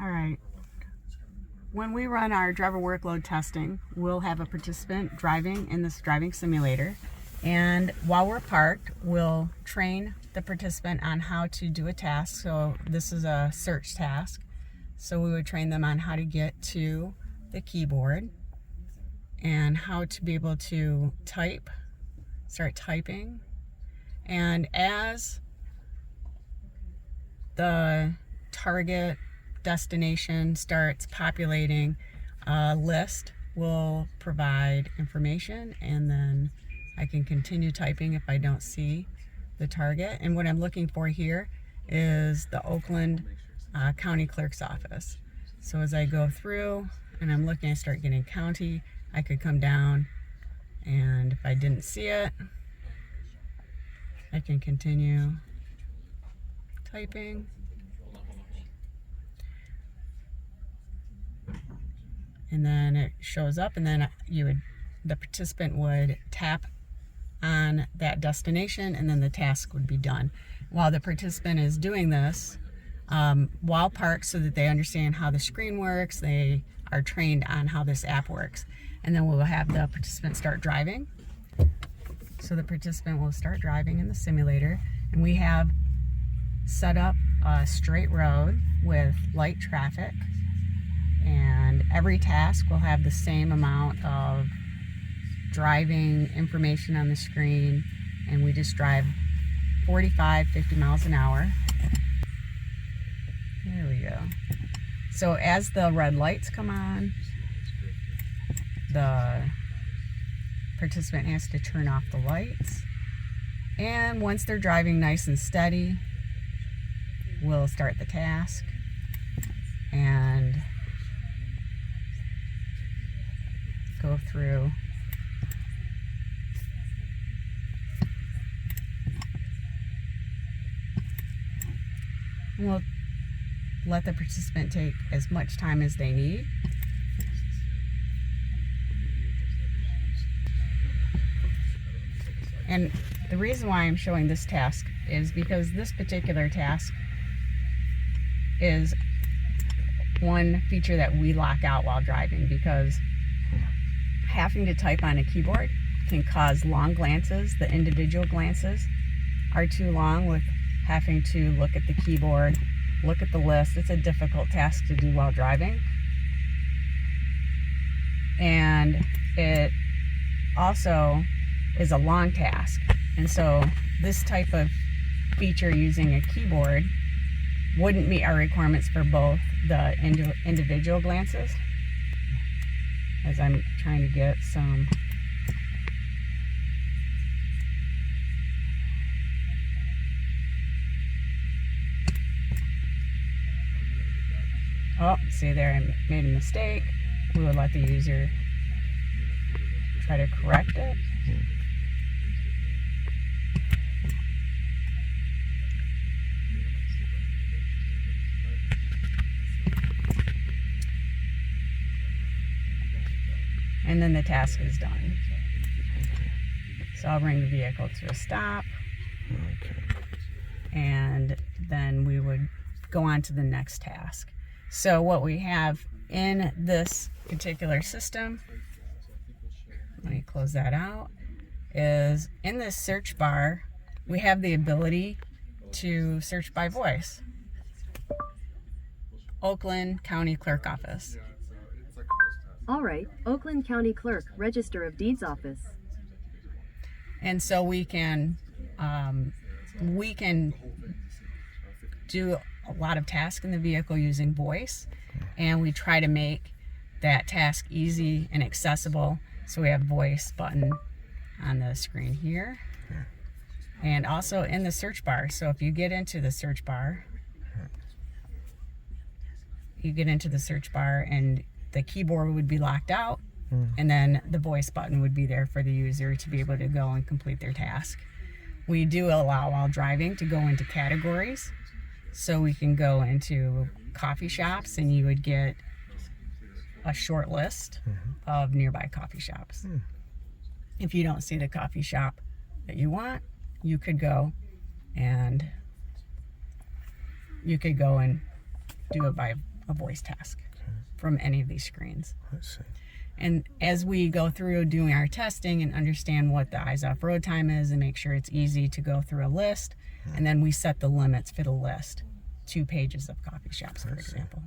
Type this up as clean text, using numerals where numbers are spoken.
All right. When we run our driver workload testing, we'll have a participant driving in this driving simulator. And while we're parked, we'll train the participant on how to do a task. So this is a search task. So we would train them on how to get to the keyboard and how to be able to start typing. And as the target destination starts populating, a list will provide information, and then I can continue typing if I don't see the target. And what I'm looking for here is the Oakland County Clerk's office. So as I go through and I'm looking, I start getting county, I could come down, and if I didn't see it, I can continue typing. And then it shows up, and then the participant would tap on that destination, and then the task would be done. While the participant is doing this, while parked, so that they understand how the screen works, they are trained on how this app works. And then we'll have the participant start driving. So the participant will start driving in the simulator, and we have set up a straight road with light traffic, and every task will have the same amount of driving information on the screen, and we just drive 45-50 miles an hour. There we go. So as the red lights come on, the participant has to turn off the lights, and once they're driving nice and steady, we'll start the task and go through. And we'll let the participant take as much time as they need. And the reason why I'm showing this task is because this particular task is one feature that we lock out while driving, because having to type on a keyboard can cause long glances. The individual glances are too long with having to look at the keyboard, look at the list. It's a difficult task to do while driving. And it also is a long task. And so this type of feature using a keyboard wouldn't meet our requirements for both the individual glances, as I'm trying to get some. Oh, see there, I made a mistake. We would let the user try to correct it. And then the task is done. So I'll bring the vehicle to a stop. And then we would go on to the next task. So what we have in this particular system, let me close that out, is in this search bar, we have the ability to search by voice. Oakland County Clerk Office. All right, Oakland County Clerk, Register of Deeds Office. And so we can do a lot of tasks in the vehicle using voice, and we try to make that task easy and accessible. So we have voice button on the screen here, and also in the search bar. So if you get into the search bar, and the keyboard would be locked out, and then the voice button would be there for the user to be able to go and complete their task. We do allow, while driving, to go into categories. So we can go into coffee shops, and you would get a short list of nearby coffee shops. If you don't see the coffee shop that you want, you could go and do it by a voice task from any of these screens. I see. And as we go through doing our testing and understand what the eyes off road time is and make sure it's easy to go through a list, and then we set the limits for the list, 2 pages of coffee shops, for example.